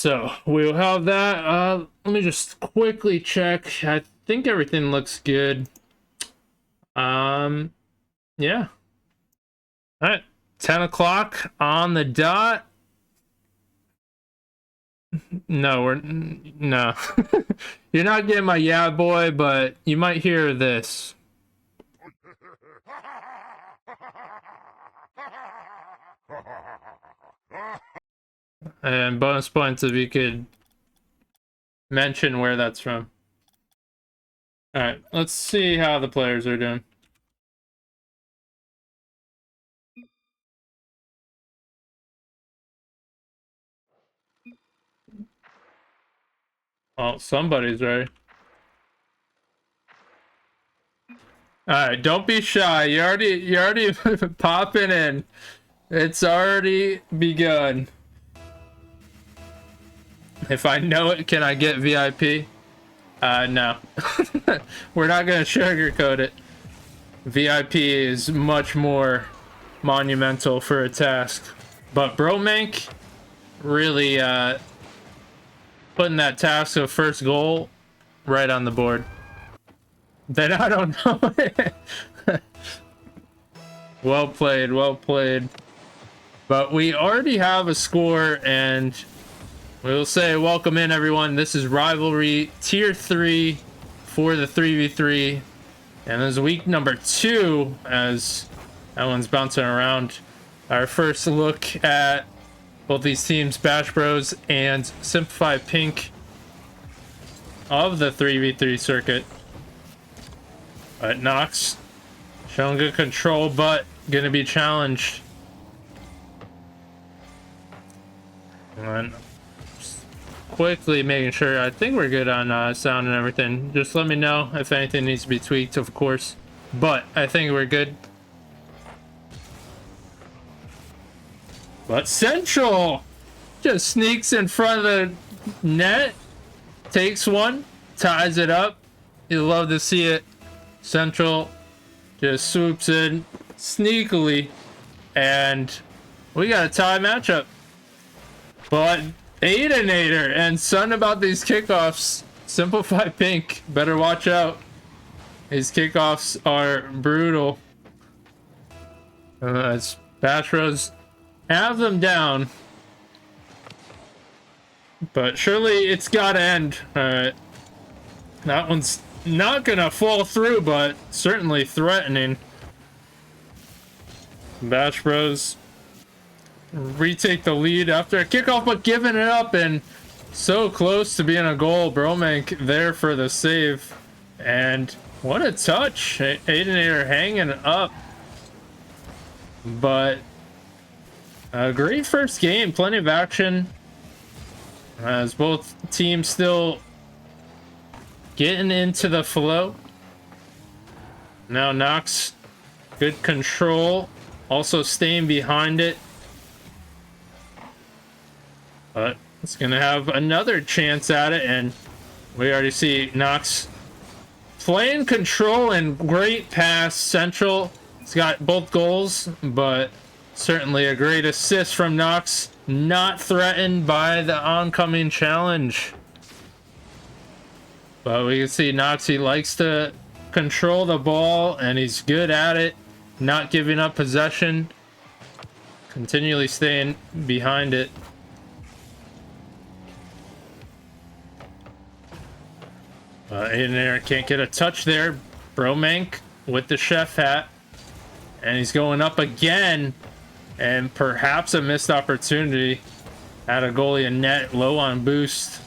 So we'll have that. Let me just quickly check. I think everything looks good. Yeah. All right, 10 o'clock on the dot. No, no. You're not getting my yeah boy, but you might hear this. And bonus points if you could mention where that's from. All right, let's see how the players are doing. Oh, somebody's ready. All right, don't be shy. You're already popping in. It's already begun. If I know it, can I get VIP? No. We're not gonna sugarcoat it. VIP is much more monumental for a task. But Bromank really putting that task of first goal right on the board. Then I don't know. Well played, well played. But we already have a score, and we'll say welcome in, everyone. This is Rivalry Tier 3 for the 3v3. And this is week number 2, as that one's bouncing around. Our first look at both these teams, Bash Bros and Simplify Pink of the 3v3 circuit. But Nox showing good control, but gonna be challenged. And quickly making sure, I think we're good on sound and everything. Just let me know if anything needs to be tweaked, of course. But I think we're good. But Central just sneaks in front of the net, takes one, ties it up. You love to see it. Central just swoops in sneakily, and we got a tie matchup. But Aidenator and son about these kickoffs. Simplify Pink, better watch out. These kickoffs are brutal. As Bash Bros have them down, but surely it's gotta end. Alright, that one's not gonna fall through, but certainly threatening. Bash Bros retake the lead after a kickoff, but giving it up, and so close to being a goal. Bromank there for the save, and what a touch. Aidenator hanging up, but a great first game, plenty of action, as both teams still getting into the flow. Now Nox, good control, also staying behind it. But it's gonna have another chance at it, and we already see Nox playing control and great pass. Central, it's got both goals, but certainly a great assist from Nox, not threatened by the oncoming challenge. But we can see Nox, he likes to control the ball, and he's good at it, not giving up possession, continually staying behind it. Aidenator can't get a touch there. Bromank with the chef hat, and he's going up again, and perhaps a missed opportunity. Had a goalie in net, low on boost.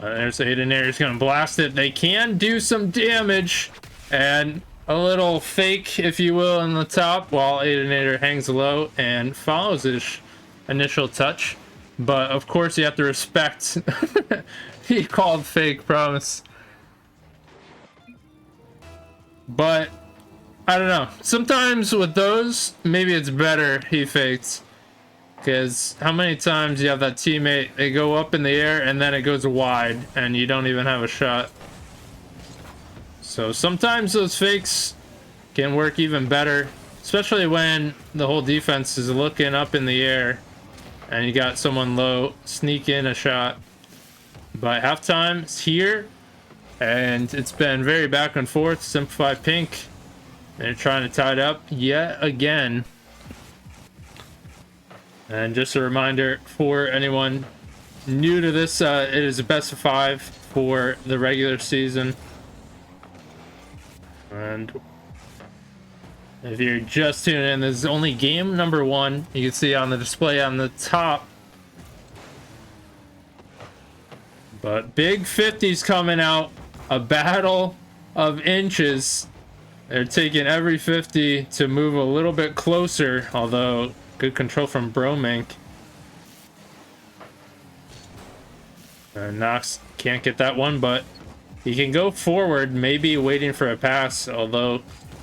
There's Aidenator, he's gonna blast it. They can do some damage, and a little fake, if you will, in the top, while Aidenator hangs low and follows his initial touch. But of course you have to respect he called fake, promise. But I don't know, sometimes with those maybe it's better he fakes, because how many times you have that teammate, they go up in the air and then it goes wide and you don't even have a shot. So sometimes those fakes can work even better, especially when the whole defense is looking up in the air. and you got someone low sneak in a shot. But halftime's here, and it's been very back and forth. Simplify Pink, they're trying to tie it up yet again. And just a reminder for anyone new to this, it is a best of 5 for the regular season. And if you're just tuning in, this is only game number 1. You can see on the display on the top. But big 50s coming out. A battle of inches. They're taking every 50 to move a little bit closer, although good control from Bromank. Knox can't get that one, but he can go forward, maybe waiting for a pass, although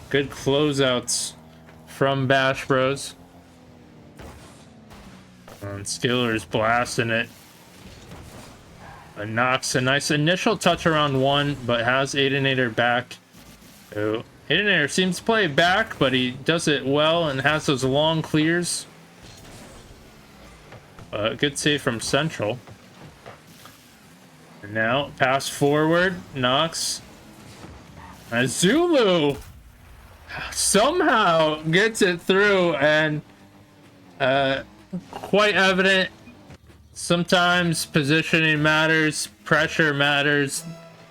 good closeouts from Bash Bros. And Skiller's blasting it. Knox a nice initial touch around 1, but has Aidenator back. Oh, Aidenator seems to play back, but he does it well and has those long clears. Good save from Central. And now pass forward, Knox. And Zulu somehow gets it through, and quite evident. Sometimes positioning matters, pressure matters.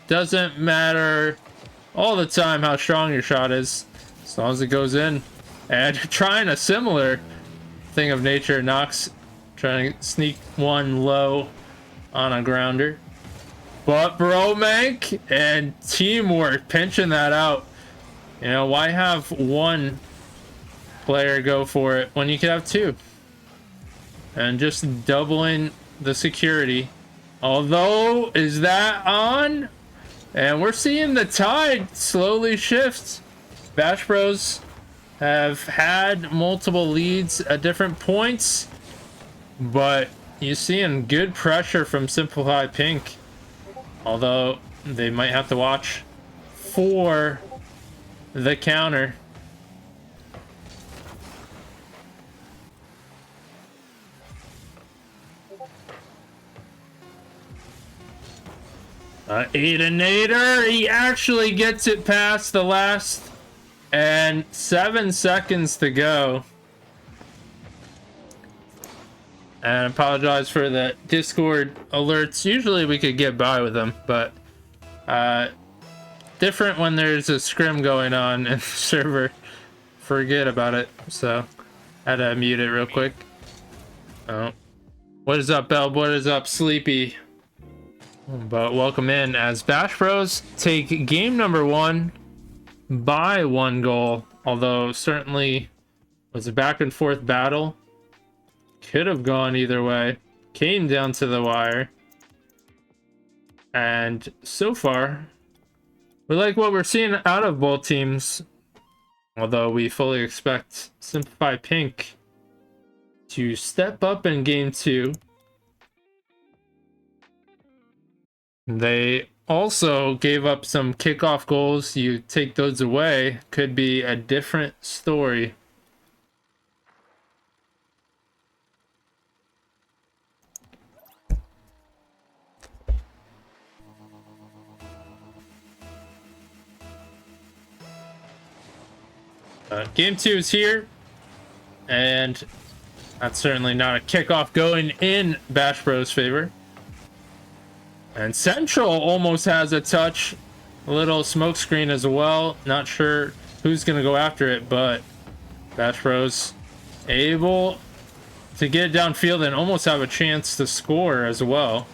Doesn't matter all the time how strong your shot is, as long as it goes in. And trying a similar thing of nature, Knox trying to sneak one low on a grounder. But Bromank and teamwork pinching that out. You know, why have one player go for it when you could have 2? And just doubling the security. Although, is that on? And we're seeing the tide slowly shift. Bash Bros have had multiple leads at different points, but you're seeing good pressure from Simplify Pink. Although they might have to watch for the counter. Aidenator, he actually gets it past the last, and 7 seconds to go. And I apologize for the Discord alerts. Usually we could get by with them, but different when there's a scrim going on and the server forget about it. So I had to mute it real quick. Oh, what is up, Bell? What is up, Sleepy? But welcome in as Bash Bros take game number 1 by 1 goal. Although certainly was a back and forth battle. Could have gone either way. Came down to the wire. And so far, we like what we're seeing out of both teams. Although we fully expect Simplify Pink to step up in game 2. They also gave up some kickoff goals. You take those away, could be a different story. Game 2 is here, and that's certainly not a kickoff going in Bash Bros' favor. And Central almost has a touch, a little smoke screen as well. Not sure who's going to go after it, but Bash Bros able to get it downfield and almost have a chance to score as well.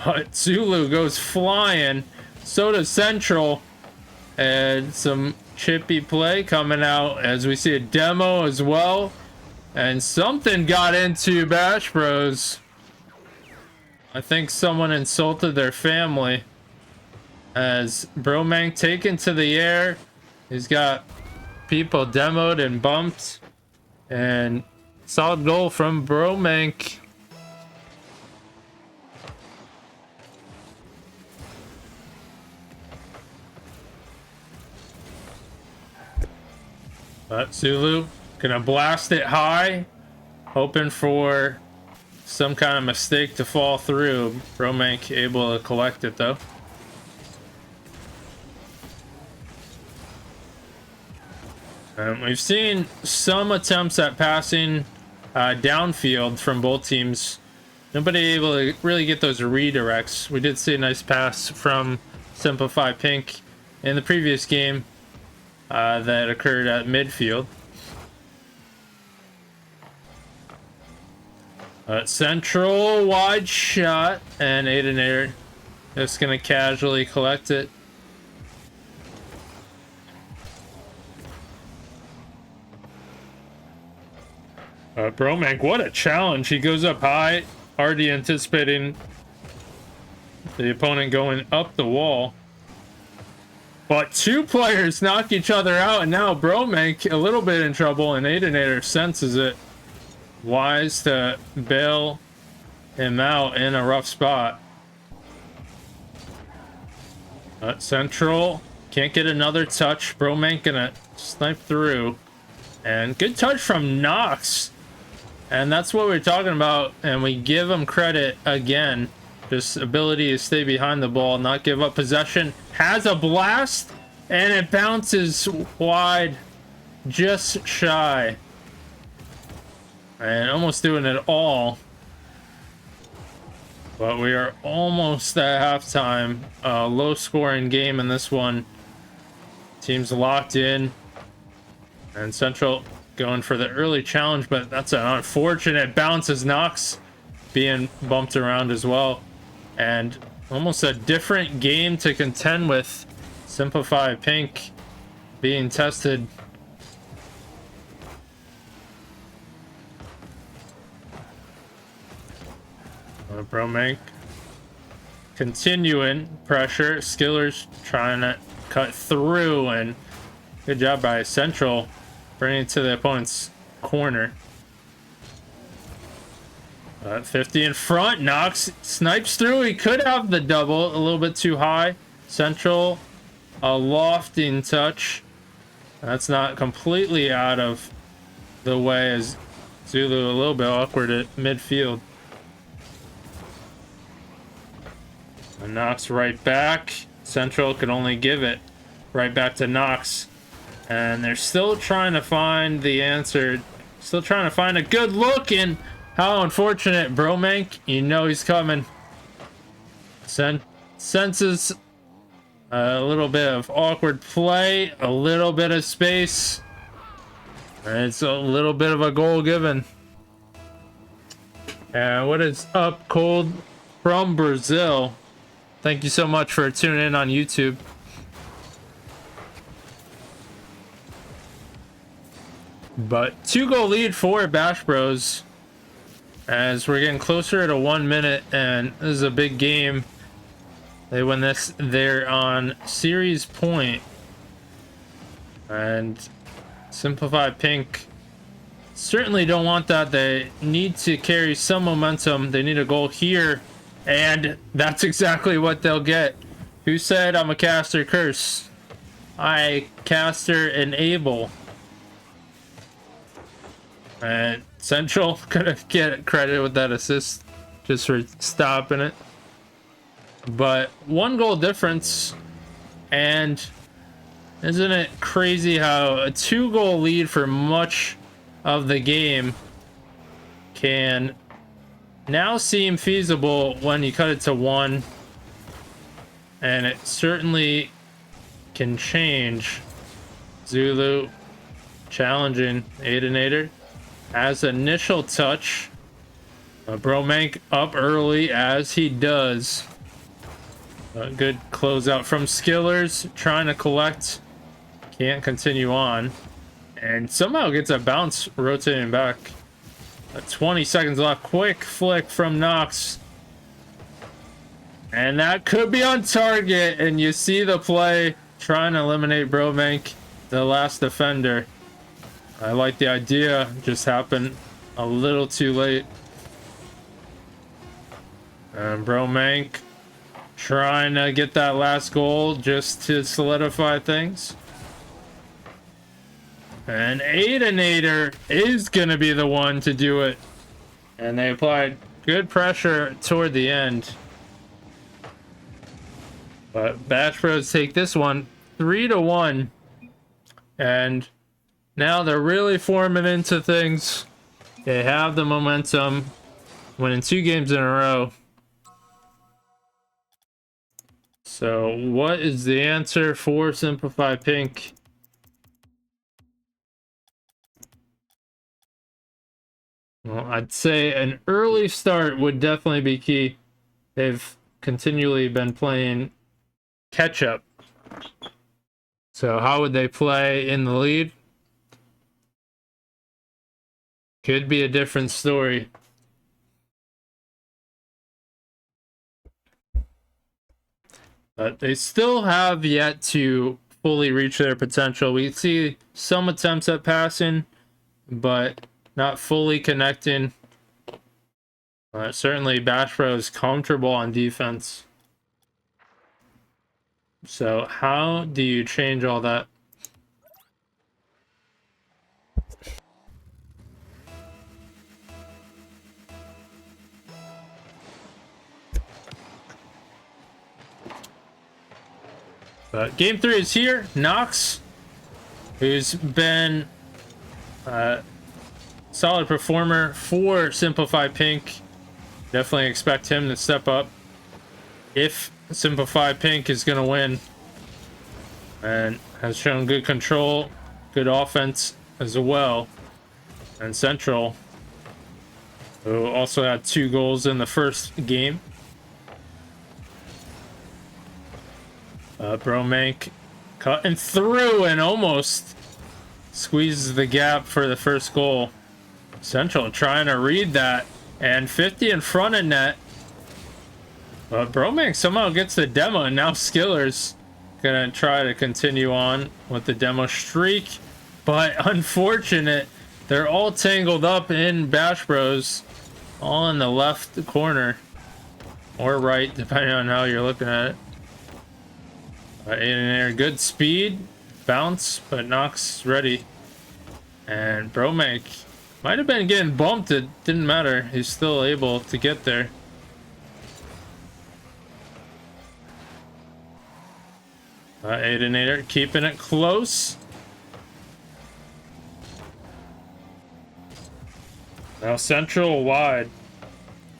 But Zulu goes flying, so does Central, and some chippy play coming out as we see a demo as well. And something got into Bash Bros. I think someone insulted their family as Bromank taken to the air. He's got people demoed and bumped, and solid goal from Bromank. But Zulu gonna blast it high, hoping for some kind of mistake to fall through. Bromank able to collect it though. We've seen some attempts at passing downfield from both teams. Nobody able to really get those redirects. We did see a nice pass from Simplify Pink in the previous game that occurred at midfield. Central wide shot, and Aidenator just gonna casually collect it. Bromank, what a challenge. He goes up high, already anticipating the opponent going up the wall. But two players knock each other out, and now Bromank a little bit in trouble, and Aidenator senses it. Wise to bail him out in a rough spot. Central can't get another touch. Bromank gonna snipe through. And good touch from Nox. And that's what we're talking about, and we give him credit again. This ability to stay behind the ball, not give up possession. Has a blast, and it bounces wide, just shy. And almost doing it all. But we are almost at halftime. Low scoring game in this one. Team's locked in. And Central going for the early challenge, but that's an unfortunate bounce as Nox being bumped around as well. And almost a different game to contend with. Simplify Pink being tested. Bromank continuing pressure. Skillers trying to cut through, and good job by Central bringing it to the opponent's corner. 50 in front. Nox snipes through. He could have the double, a little bit too high. Central, a lofting touch. That's not completely out of the way, as Zulu a little bit awkward at midfield. And Nox right back. Central can only give it right back to Nox. And they're still trying to find the answer. Still trying to find a good look, and how unfortunate. Bromank, you know he's coming. Senses a little bit of awkward play, a little bit of space. And it's a little bit of a goal given. And what is up, Cold from Brazil? Thank you so much for tuning in on YouTube. But 2-goal lead for Bash Bros as we're getting closer to 1 minute, and this is a big game. They win this, they're on series point, and Simplify Pink certainly don't want that. They need to carry some momentum. They need a goal here, and that's exactly what they'll get. Who said I'm a caster curse? I caster enable. And Central gonna get credit with that assist just for stopping it. But 1 goal difference, and isn't it crazy how a 2-goal lead for much of the game can now seem feasible when you cut it to 1, and it certainly can change. Zulu challenging Aidenator. As initial touch, Bromank up early as he does. A good closeout from Skillers, trying to collect. Can't continue on. And somehow gets a bounce rotating back. 20 seconds left. Quick flick from Nox. And that could be on target. And you see the play trying to eliminate Bromank, the last defender. I like the idea, just happened a little too late. And Bromank trying to get that last goal just to solidify things. And Aidenator is going to be the one to do it. And they applied good pressure toward the end. But Bash Bros take this one 3-1. And now they're really forming into things. They have the momentum, winning 2 games in a row. So what is the answer for Simplify Pink? Well, I'd say an early start would definitely be key. They've continually been playing catch up. So how would they play in the lead? Could be a different story. But they still have yet to fully reach their potential. We see some attempts at passing, but not fully connecting. Certainly Bash Pro is comfortable on defense. So how do you change all that? Game 3 is here. Nox, who's been a solid performer for Simplify Pink. Definitely expect him to step up if Simplify Pink is going to win. And has shown good control, good offense as well. And Central, who also had 2 goals in the first game. Bromank cutting through and almost squeezes the gap for the first goal. Central trying to read that, and 50 in front of net. But Bromank somehow gets the demo, and now Skiller's gonna try to continue on with the demo streak. But unfortunate, they're all tangled up in Bash Bros, all in the left corner or right, depending on how you're looking at it. In there, good speed, bounce, but Nox ready. And Bromank might have been getting bumped, it didn't matter. He's still able to get there. Aidenator keeping it close. Now Central wide.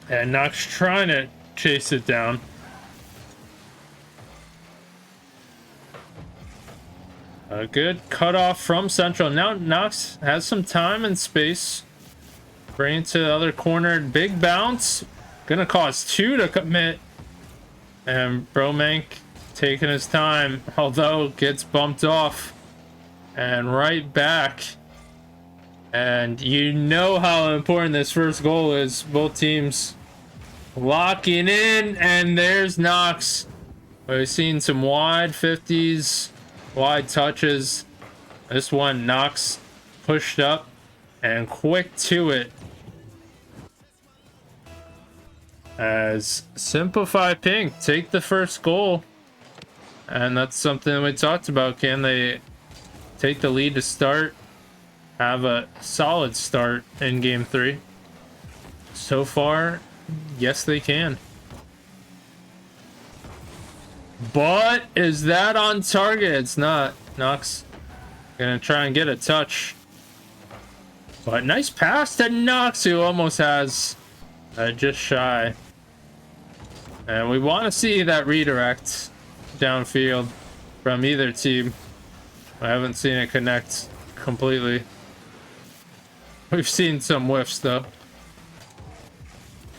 And Nox trying to chase it down. A good cutoff from Central. Now Nox has some time and space. Bring it to the other corner. Big bounce. Gonna cause 2 to commit. And Bromank taking his time, although gets bumped off. And right back. And you know how important this first goal is. Both teams locking in. And there's Nox. We've seen some wide 50s. Wide touches. This one, Nox pushed up and quick to it. As Simplify Pink take the first goal. And that's something we talked about. Can they take the lead to start? Have a solid start in game 3? So far, yes they can. But is that on target? It's not. Nox gonna try and get a touch. But nice pass to Nox, who almost has just shy. And we want to see that redirect downfield from either team. I haven't seen it connect completely. We've seen some whiffs though.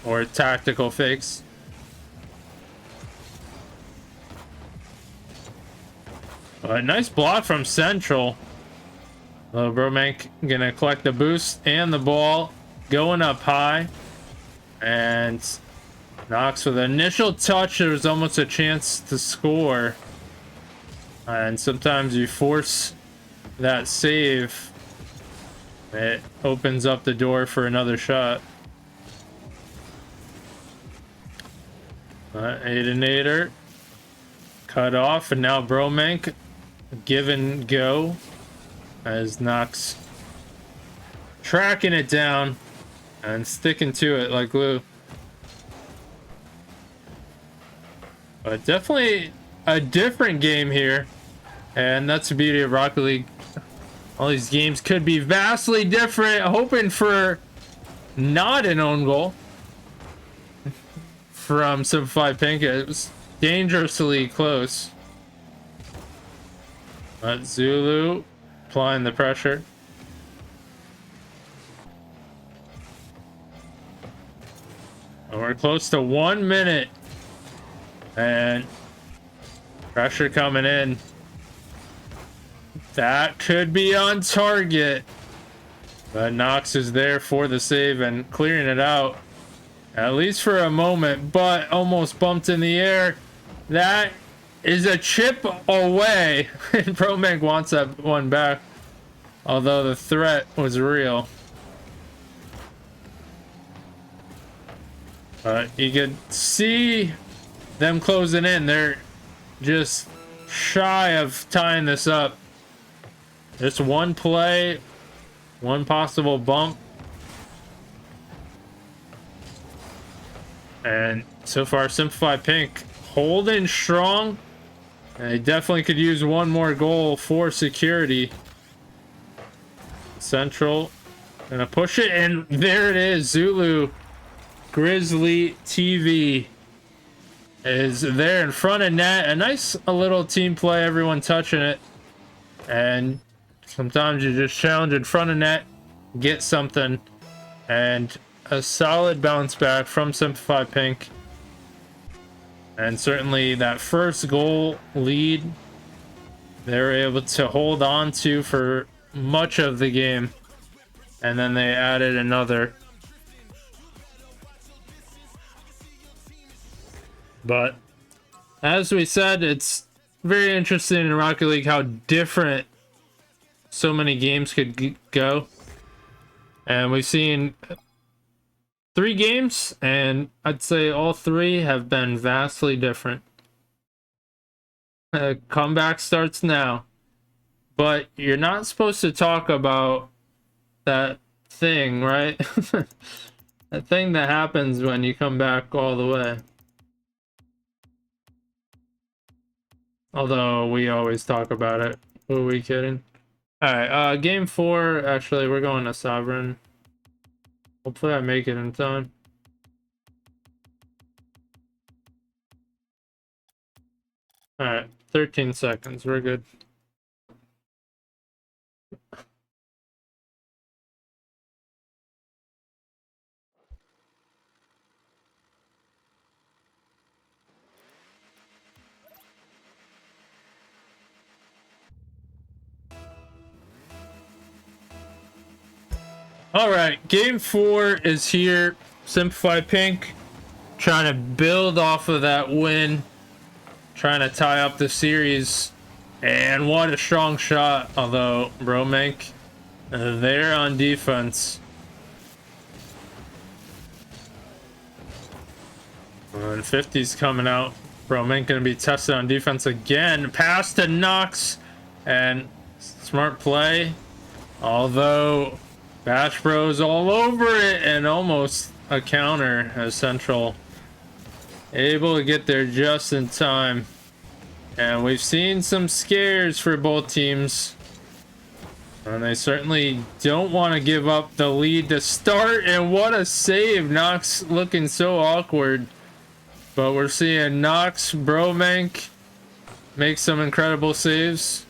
Or tactical fakes. A nice block from Central. Bromank gonna collect the boost and the ball. Going up high. And Nox with an initial touch. There was almost a chance to score. And sometimes you force that save. It opens up the door for another shot. Aidenator. Cut off. And now Bromank. Give and go as Nox tracking it down and sticking to it like glue. But definitely a different game here. And that's the beauty of Rocket League. All these games could be vastly different. Hoping for not an own goal from Simplified Pink. It was dangerously close. But Zulu applying the pressure. And we're close to 1 minute. And pressure coming in. That could be on target. But Knox is there for the save and clearing it out. At least for a moment, but almost bumped in the air. That is a chip away. And Bromank wants that one back. Although the threat was real. You could see them closing in. They're just shy of tying this up. Just one play, one possible bump. And so far, Simplified Pink holding strong. And they definitely could use one more goal for security. Central gonna push it, and there it is. Zulu Grizzly TV is there in front of net. A nice little team play, everyone touching it. And sometimes you just challenge in front of net, get something, and a solid bounce back from Simplified Pink. And certainly that first goal lead they were able to hold on to for much of the game, and then they added another. But as we said, it's very interesting in Rocket League how different so many games could go. And we've seen 3 games, and I'd say all 3 have been vastly different. Comeback starts now. But you're not supposed to talk about that thing, right? That thing that happens when you come back all the way. Although we always talk about it. Who are we kidding? Alright, game 4, actually, we're going to Sovereign. Hopefully I make it in time. Alright, 13 seconds, we're good. All right, game 4 is here. Simplified Pink trying to build off of that win, trying to tie up the series. And what a strong shot, although Bromank there on defense. And 50's coming out. Bromank gonna be tested on defense again. Pass to Knox, and smart play. Although Bash Bros all over it, and almost a counter as Central able to get there just in time. And we've seen some scares for both teams, and they certainly don't want to give up the lead to start. And what a save. Knox looking so awkward, but we're seeing Knox, Bromank make some incredible saves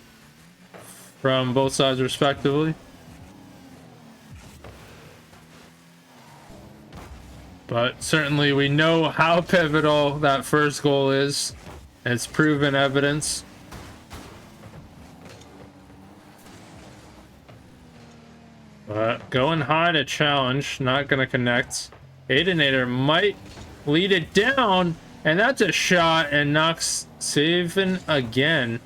from both sides respectively. But certainly we know how pivotal that first goal is. It's proven evidence. But going high to challenge, not going to connect. Aidenator might lead it down, and that's a shot, and Knox saving again.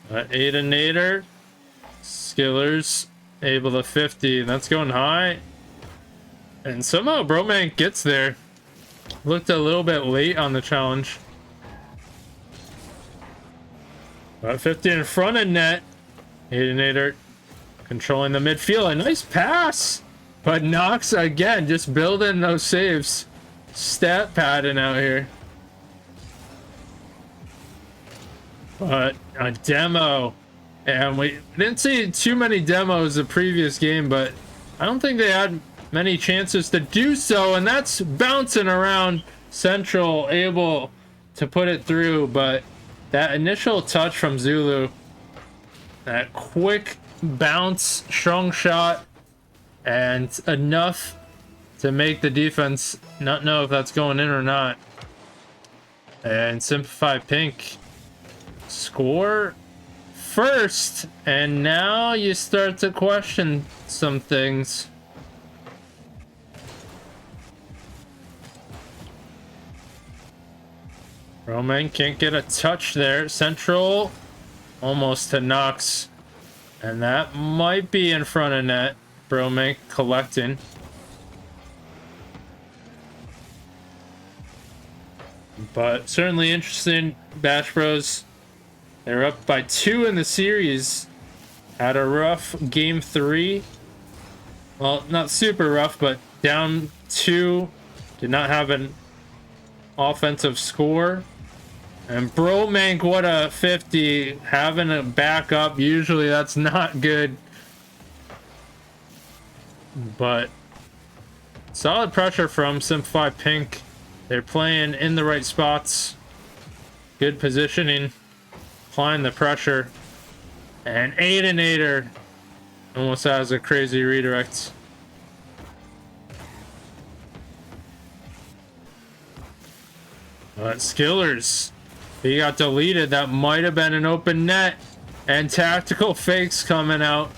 Aidenator, Skillers able to 50. That's going high, and somehow Bromank gets there. Looked a little bit late on the challenge. 50 in front of net. Aidenator controlling the midfield. A nice pass, but Knox again just building those saves. stat padding out here. But a demo, and we didn't see too many demos the previous game, but I don't think they had many chances to do so, and that's bouncing around Central, able to put it through. But that initial touch from Zulu, that quick bounce, strong shot, and enough to make the defense not know if that's going in or not. And Simplify Pink score first, and now you start to question some things. Roman can't get a touch there. Central almost to Knox, and that might be in front of net. Bromank collecting. But certainly interesting. Bash Bros, they're up by 2 in the series. Had a rough game 3. Well, not super rough, but down 2. Did not have an offensive score. And Bromank, what a 50. Having a backup, usually that's not good. But solid pressure from Simplify Pink. They're playing in the right spots. Good positioning. Applying the pressure. And Aidenator almost has a crazy redirect. But Skillers, he got deleted. That might have been an open net. And tactical fakes coming out.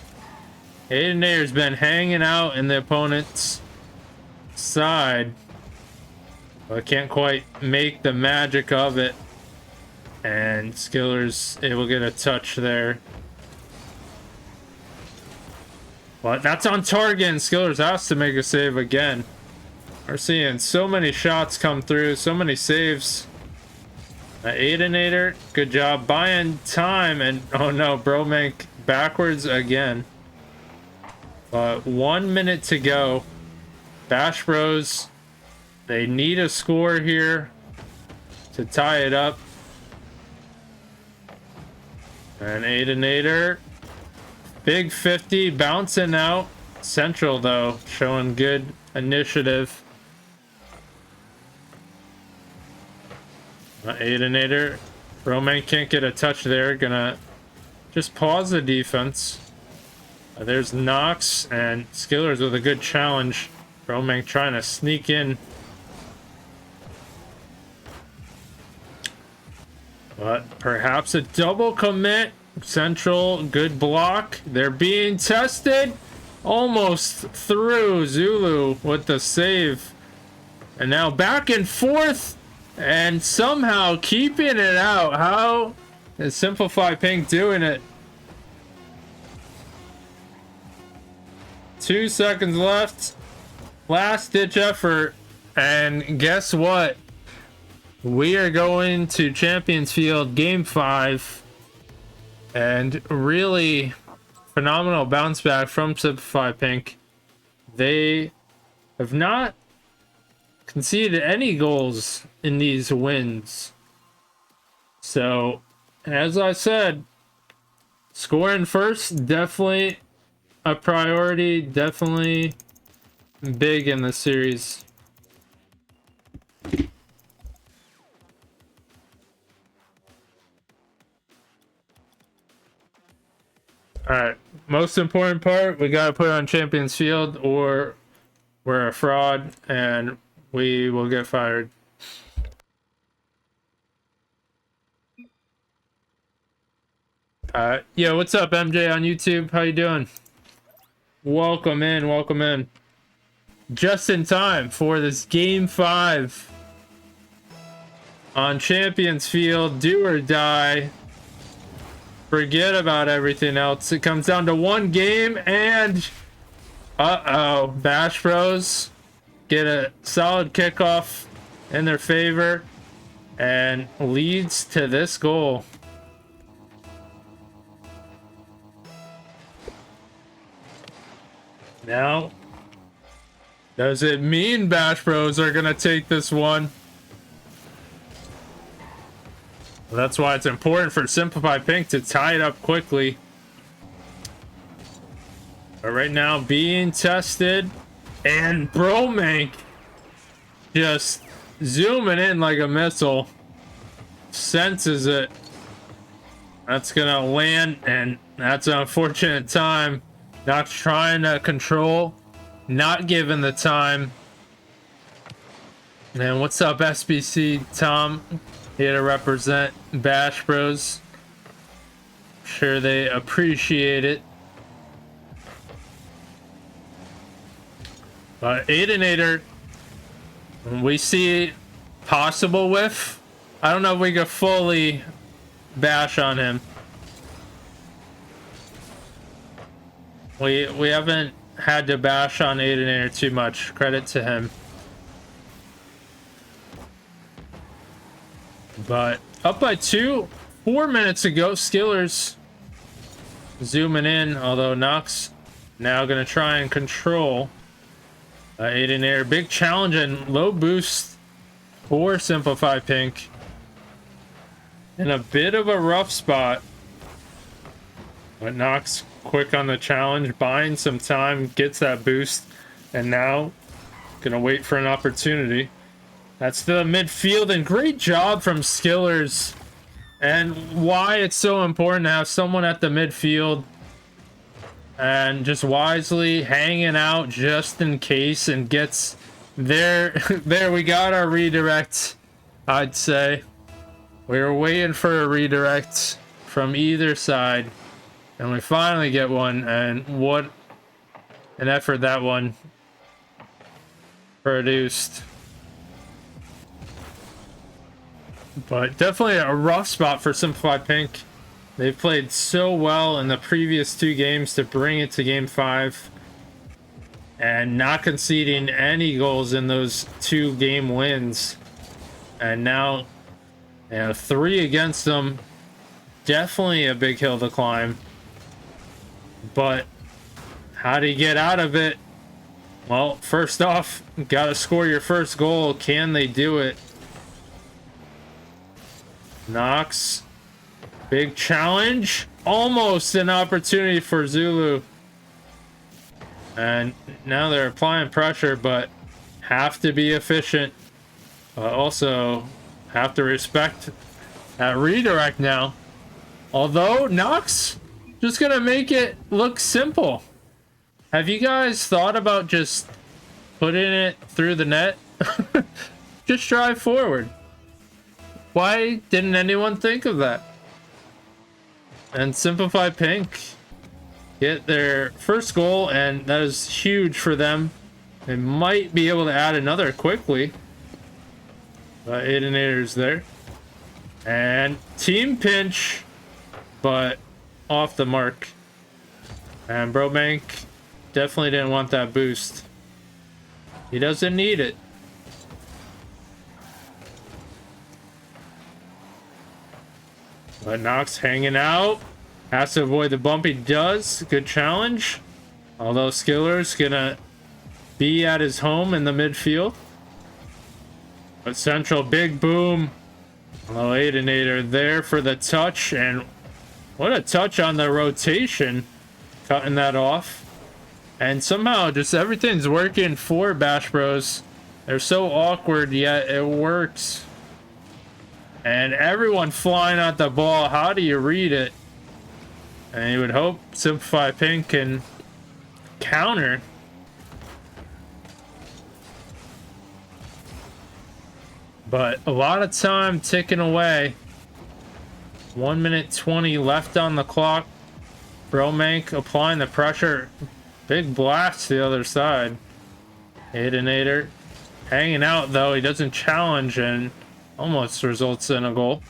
Aidenator's been hanging out in the opponent's side, but can't quite make the magic of it. And Skillers able to get a touch there. But that's on target, and Skillers has to make a save again. We're seeing so many shots come through, so many saves. Aidenator, good job buying time, and oh no, Bromank backwards again. But 1 minute to go. Bash Bros, they need a score here to tie it up. And Aidenator, big 50, bouncing out. Central, though, showing good initiative. Aidenator, Roman can't get a touch there. Gonna just pause the defense. There's Knox and Skillers with a good challenge. Roman trying to sneak in. But perhaps a double commit. Central, good block. They're being tested. Almost through. Zulu with the save. And now back and forth. And somehow keeping it out. How is Simplify Pink doing it? 2 seconds left. Last ditch effort. And guess what? We are going to Champions Field Game 5. And really phenomenal bounce back from Simplify Pink. They have not conceded any goals in these wins. So, as I said, scoring first, definitely a priority, definitely big in the series. All right, most important part, we got to put it on Champions Field or we're a fraud and we will get fired. Yeah, what's up, MJ on YouTube? How you doing? Welcome in, welcome in. Just in time for this Game 5 on Champions Field, do or die. Forget about everything else. It comes down to one game, and uh-oh, Bash Bros get a solid kickoff in their favor and leads to this goal. Now Does it mean Bash Bros are gonna take this one? Well, that's why it's important for Simplify Pink to tie it up quickly. But right now, being tested, and Bromank just zooming in like a missile. Senses it. That's gonna land, and that's an unfortunate time. Not trying to control, not given the time. And what's up, SBC Tom? Here to represent Bash Bros. Sure they appreciate it. But Aidenator, we see possible whiff. I don't know if we could fully bash on him. We haven't had to bash on Aidenator too much. Credit to him. But up by 2, 4 minutes ago, Skillers zooming in, although Nox now gonna try and control Aidenator. Big challenge and low boost for Simplify Pink. In a bit of a rough spot. But Nox quick on the challenge, buying some time, gets that boost, and now gonna wait for an opportunity. That's the midfield, and great job from Skillers. And why it's so important to have someone at the midfield and just wisely hanging out just in case, and gets there. There we got our redirect. I'd say we were waiting for a redirect from either side, and we finally get one. And what an effort that one produced. But definitely a rough spot for Simplify Pink. They've played so well in the previous 2 games to bring it to game 5, and not conceding any goals in those 2 game wins. And now, 3 against them. Definitely a big hill to climb. But how do you get out of it? Well, first off, gotta score your first goal. Can they do it? Nox, big challenge, almost an opportunity for Zulu. And now they're applying pressure, but have to be efficient. Also have to respect that redirect now. Although Nox just gonna make it look simple. Have you guys thought about just putting it through the net? Just drive forward. Why didn't anyone think of that? And Simplify Pink get their first goal, and that is huge for them. They might be able to add another quickly. Aidenator's there. And team pinch, but off the mark. And Bromank definitely didn't want that boost. He doesn't need it. But Nox hanging out. Has to avoid the bump. He does. Good challenge. Although Skiller's gonna be at his home in the midfield. But Central, big boom. Although Aidenator there for the touch. And what a touch on the rotation. Cutting that off. And somehow just everything's working for Bash Bros. They're so awkward, yet it works. And everyone flying at the ball. How do you read it? And you would hope Simplify Pink can counter. But a lot of time ticking away. 1 minute 20 left on the clock. Bromank applying the pressure. Big blast to the other side. Aidenator hanging out, though. He doesn't challenge, and almost results in a goal.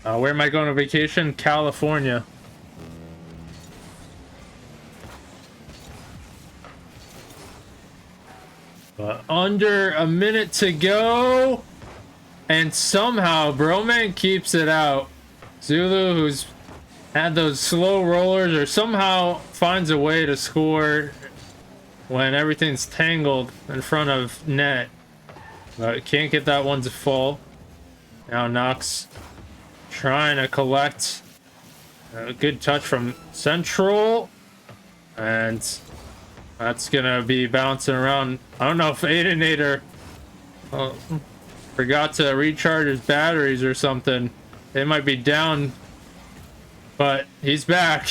Where am I going on vacation? California. But under a minute to go. And somehow Broman keeps it out. Zulu, who's had those slow rollers or somehow finds a way to score when everything's tangled in front of net. But can't get that one to fall. Now Knox trying to collect. A good touch from Central. And that's gonna be bouncing around. I don't know if Aidenator forgot to recharge his batteries or something. They might be down, but he's back.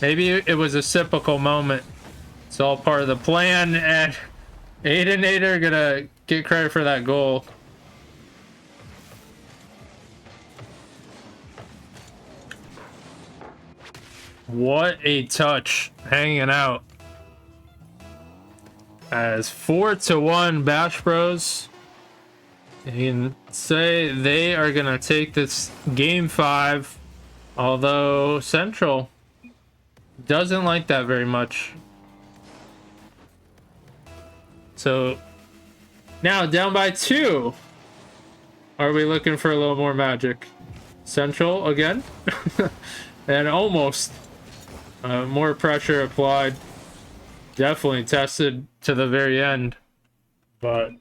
Maybe it was a cyclical moment. It's all part of the plan, and Aidenator gonna get credit for that goal. What a touch, hanging out. As 4-1 Bash Bros. You can say they are gonna take this game 5, although Central doesn't like that very much. So now down by 2. Are we looking for a little more magic? Central again. And almost more pressure applied. Definitely tested to the very end, but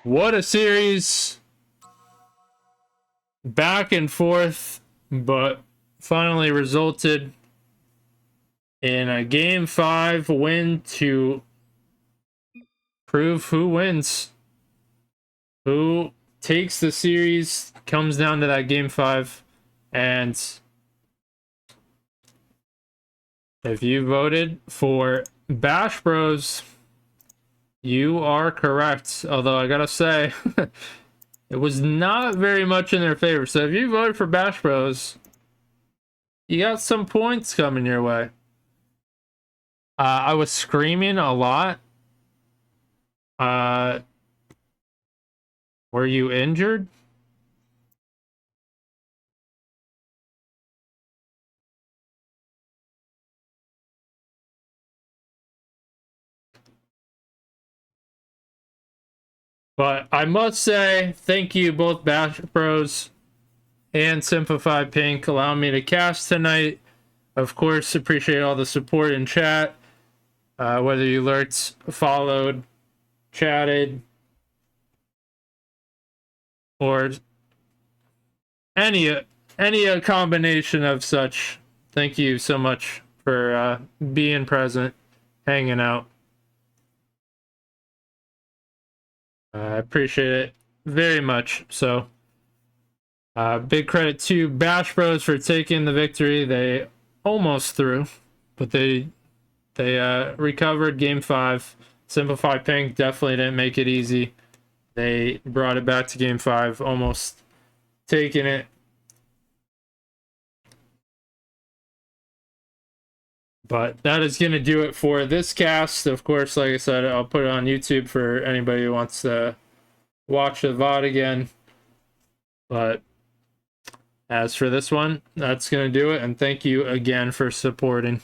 what a series. Back and forth, but finally resulted in a game 5 win to prove who wins. Who takes the series comes down to that game 5. And if you voted for Bash Bros, you are correct. Although I gotta say, it was not very much in their favor. So if you voted for Bash Bros, you got some points coming your way. I was screaming a lot. Were you injured? But I must say, thank you both Bash Bros and Simplified Pink allowing me to cast tonight. Of course, appreciate all the support in chat. Whether you lurked, followed, chatted, or any combination of such. Thank you so much for being present, hanging out. I appreciate it very much. So, big credit to Bash Bros for taking the victory. They almost threw, but they recovered game 5. Simplified Pink definitely didn't make it easy. They brought it back to game 5, almost taking it. But that is going to do it for this cast. Of course, like I said, I'll put it on YouTube for anybody who wants to watch the VOD again. But as for this one, that's going to do it. And thank you again for supporting.